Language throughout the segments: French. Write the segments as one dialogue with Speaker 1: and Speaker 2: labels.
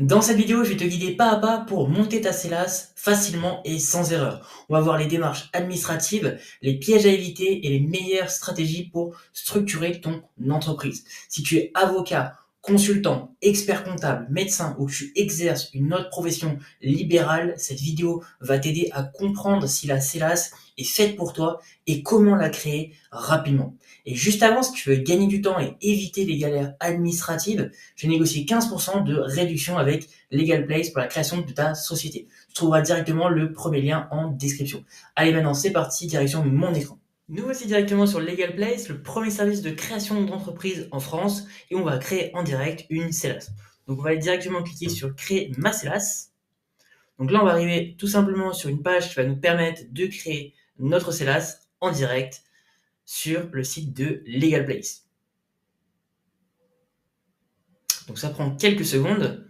Speaker 1: Dans cette vidéo, je vais te guider pas à pas pour monter ta CELAS facilement et sans erreur. On va voir les démarches administratives, les pièges à éviter et les meilleures stratégies pour structurer ton entreprise. Si tu es avocat, consultant, expert comptable, médecin ou que tu exerces une autre profession libérale, cette vidéo va t'aider à comprendre si la CELAS est faite pour toi et comment la créer rapidement. Et juste avant, si tu veux gagner du temps et éviter les galères administratives, j'ai négocié 15% de réduction avec Legal Place pour la création de ta société. Tu trouveras directement le premier lien en description. Allez, maintenant, c'est parti, direction mon écran. Nous voici directement sur Legal Place, le premier service de création d'entreprise en France, et on va créer en direct une CELAS. Donc on va aller directement cliquer sur créer ma CELAS. Donc là, on va arriver tout simplement sur une page qui va nous permettre de créer notre CELAS en direct sur le site de Legal Place. Donc ça prend quelques secondes,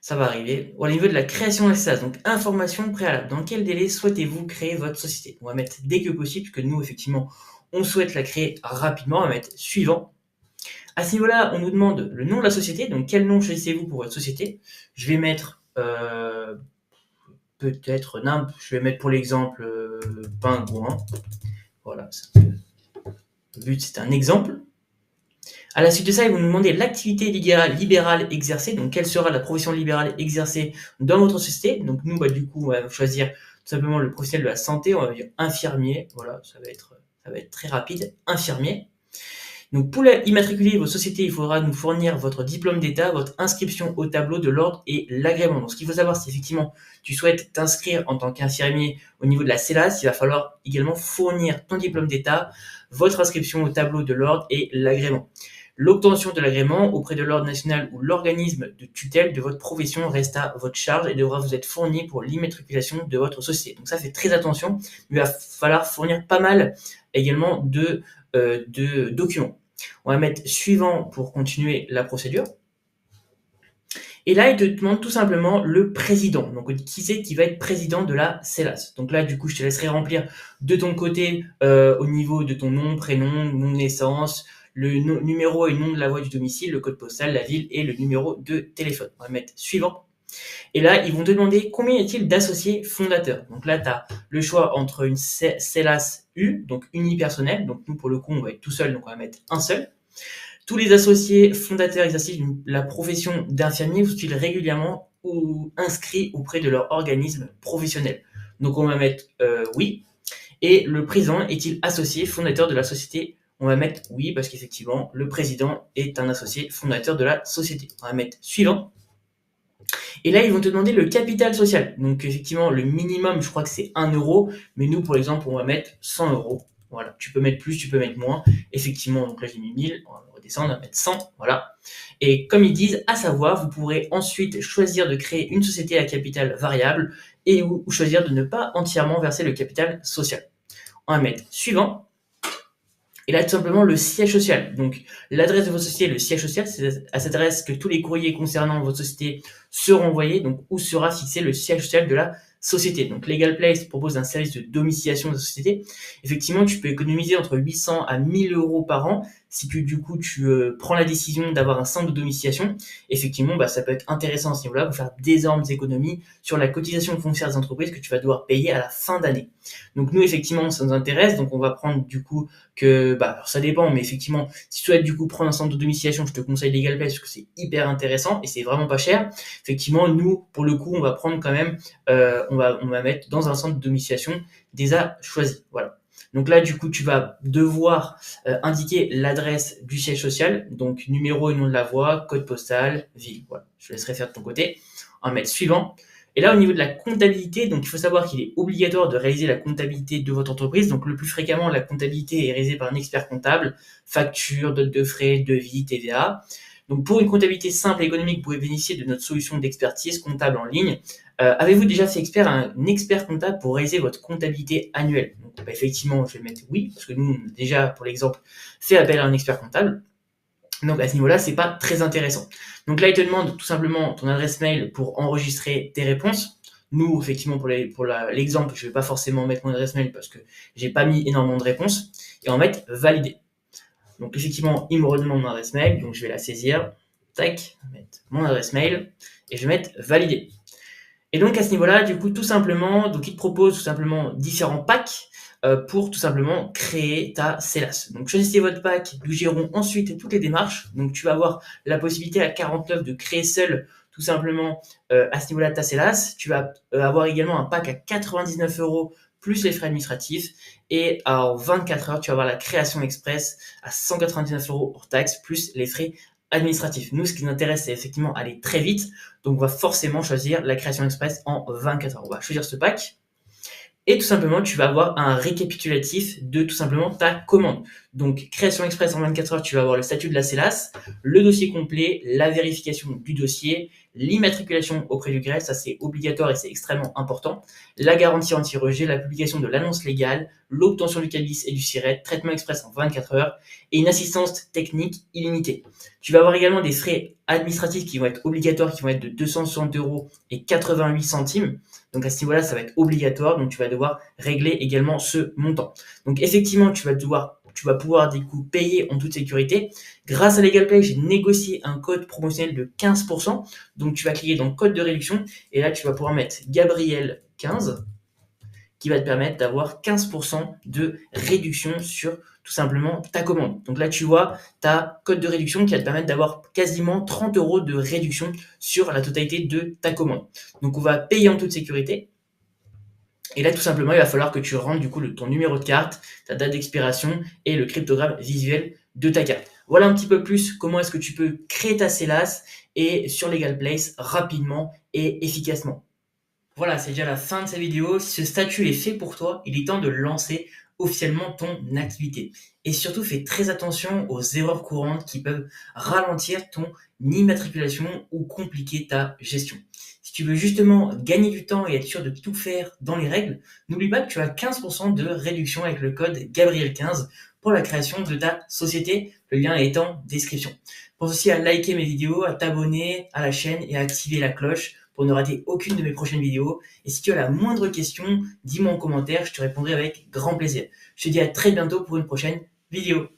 Speaker 1: ça va arriver. Au niveau de la création SaaS, donc information préalable. Dans quel délai souhaitez-vous créer votre société? On va mettre dès que possible, puisque nous, effectivement, on souhaite la créer rapidement. On va mettre suivant. À ce niveau-là, on nous demande le nom de la société. Donc quel nom choisissez-vous pour votre société? Je vais mettre peut-être NIMP. Je vais mettre pour l'exemple Pingouin. Voilà. Le but, c'est un exemple. À la suite de ça, ils vont nous demander l'activité libérale exercée, donc quelle sera la profession libérale exercée dans votre société. Donc nous, du coup, on va choisir tout simplement le professionnel de la santé, on va dire infirmier, voilà, ça va être très rapide, infirmier. Donc pour immatriculer vos sociétés, il faudra nous fournir votre diplôme d'état, votre inscription au tableau de l'ordre et l'agrément. Donc ce qu'il faut savoir, c'est effectivement, tu souhaites t'inscrire en tant qu'infirmier au niveau de la CELAS, il va falloir également fournir ton diplôme d'état, votre inscription au tableau de l'ordre et l'agrément. L'obtention de l'agrément auprès de l'ordre national ou l'organisme de tutelle de votre profession reste à votre charge et devra vous être fourni pour l'immatriculation de votre société. Donc ça, faites très attention. Il va falloir fournir pas mal également de documents. On va mettre suivant pour continuer la procédure. Et là, il te demande tout simplement le président. Donc, qui c'est qui va être président de la CELAS? Donc là, du coup, je te laisserai remplir de ton côté au niveau de ton nom, prénom, nom de naissance, le numéro et nom de la voie du domicile, le code postal, la ville et le numéro de téléphone. On va mettre suivant. Et là, ils vont te demander combien y a-t-il d'associés fondateurs. Donc là, tu as le choix entre une CELAS U, donc unipersonnelle. Donc nous, pour le coup, on va être tout seul, donc on va mettre un seul. Tous les associés fondateurs exerçant la profession d'infirmier sont-ils régulièrement ou inscrits auprès de leur organisme professionnel? Donc on va mettre oui. Et le président est-il associé fondateur de la société? On va mettre oui, parce qu'effectivement, le président est un associé fondateur de la société. On va mettre suivant. Et là, ils vont te demander le capital social. Donc effectivement, le minimum, je crois que c'est 1 euro. Mais nous, pour exemple, on va mettre 100 euros. Voilà, tu peux mettre plus, tu peux mettre moins. Effectivement, donc là, j'ai mis 1000. On va redescendre, on va mettre 100. Voilà. Et comme ils disent, à savoir, vous pourrez ensuite choisir de créer une société à capital variable et ou choisir de ne pas entièrement verser le capital social. On va mettre suivant. Et là, tout simplement, le siège social. Donc, l'adresse de votre société, le siège social, c'est à cette adresse que tous les courriers concernant votre société seront envoyés, donc où sera fixé le siège social de la société. Donc, Legal Place propose un service de domiciliation de la société. Effectivement, tu peux économiser entre 800 à 1000 euros par an si du coup tu prends la décision d'avoir un centre de domiciliation. Effectivement, ça peut être intéressant à ce niveau-là pour faire d'énormes économies sur la cotisation foncière des entreprises que tu vas devoir payer à la fin d'année. Donc nous, effectivement, ça nous intéresse. Donc on va prendre du coup alors ça dépend, mais effectivement, si tu souhaites du coup prendre un centre de domiciliation, je te conseille Legal Place parce que c'est hyper intéressant et c'est vraiment pas cher. Effectivement, nous, pour le coup, on va prendre quand même, on va mettre dans un centre de domiciliation déjà choisi. Voilà. Donc là, du coup, tu vas devoir indiquer l'adresse du siège social, donc numéro et nom de la voie, code postal, ville. Voilà. Je te laisserai faire de ton côté. On va mettre suivant. Et là, au niveau de la comptabilité, donc il faut savoir qu'il est obligatoire de réaliser la comptabilité de votre entreprise. Donc le plus fréquemment, la comptabilité est réalisée par un expert comptable, facture, notes de frais, devis, TVA. Donc pour une comptabilité simple et économique, vous pouvez bénéficier de notre solution d'expertise comptable en ligne. Avez-vous déjà fait un expert comptable pour réaliser votre comptabilité annuelle? Donc effectivement, je vais mettre oui, parce que nous, on a déjà, pour l'exemple, fait appel à un expert comptable. Donc à ce niveau-là, c'est pas très intéressant. Donc là, il te demande tout simplement ton adresse mail pour enregistrer tes réponses. Nous, effectivement, pour l'exemple, je vais pas forcément mettre mon adresse mail parce que j'ai pas mis énormément de réponses. Et on va mettre valider. Donc effectivement, il me redemande mon adresse mail, donc je vais la saisir. tac, je vais mettre mon adresse mail et je vais mettre valider. Et donc à ce niveau-là, du coup, tout simplement, donc il te propose tout simplement différents packs pour tout simplement créer ta CELAS. Donc choisissez votre pack, nous gérons ensuite toutes les démarches. Donc tu vas avoir la possibilité à 49 de créer seul tout simplement à ce niveau-là ta CELAS. Tu vas avoir également un pack à 99 € plus les frais administratifs. Et en 24 heures, tu vas avoir la création express à 199 € hors taxe plus les frais administratifs. Nous, ce qui nous intéresse, c'est effectivement aller très vite. Donc, on va forcément choisir la création express en 24 heures. On va choisir ce pack. Et tout simplement, tu vas avoir un récapitulatif de tout simplement ta commande. Donc, création express en 24 heures, tu vas avoir le statut de la CELAS, le dossier complet, la vérification du dossier, l'immatriculation auprès du greffe, ça c'est obligatoire et c'est extrêmement important, la garantie anti-rejet, la publication de l'annonce légale, l'obtention du CABIS et du SIRET, traitement express en 24 heures et une assistance technique illimitée. Tu vas avoir également des frais administratifs qui vont être obligatoires, qui vont être de 260 € et 88 centimes. Donc à ce niveau-là, ça va être obligatoire, donc tu vas devoir régler également ce montant. Donc effectivement, tu vas pouvoir du coup payer en toute sécurité. Grâce à LegalPay, j'ai négocié un code promotionnel de 15%. Donc tu vas cliquer dans code de réduction et là tu vas pouvoir mettre Gabriel 15 qui va te permettre d'avoir 15% de réduction sur tout simplement ta commande. Donc là, tu vois, tu as code de réduction qui va te permettre d'avoir quasiment 30 € de réduction sur la totalité de ta commande. Donc on va payer en toute sécurité. Et là, tout simplement, il va falloir que tu rentres du coup ton numéro de carte, ta date d'expiration et le cryptogramme visuel de ta carte. Voilà un petit peu plus comment est-ce que tu peux créer ta CELAS et sur LegalPlace rapidement et efficacement. Voilà, c'est déjà la fin de cette vidéo. Si ce statut est fait pour toi, il est temps de lancer officiellement ton activité. Et surtout, fais très attention aux erreurs courantes qui peuvent ralentir ton immatriculation ou compliquer ta gestion. Si tu veux justement gagner du temps et être sûr de tout faire dans les règles, n'oublie pas que tu as 15% de réduction avec le code Gabriel15 pour la création de ta société. Le lien est en description. Pense aussi à liker mes vidéos, à t'abonner à la chaîne et à activer la cloche pour ne rater aucune de mes prochaines vidéos. Et si tu as la moindre question, dis-moi en commentaire, je te répondrai avec grand plaisir. Je te dis à très bientôt pour une prochaine vidéo.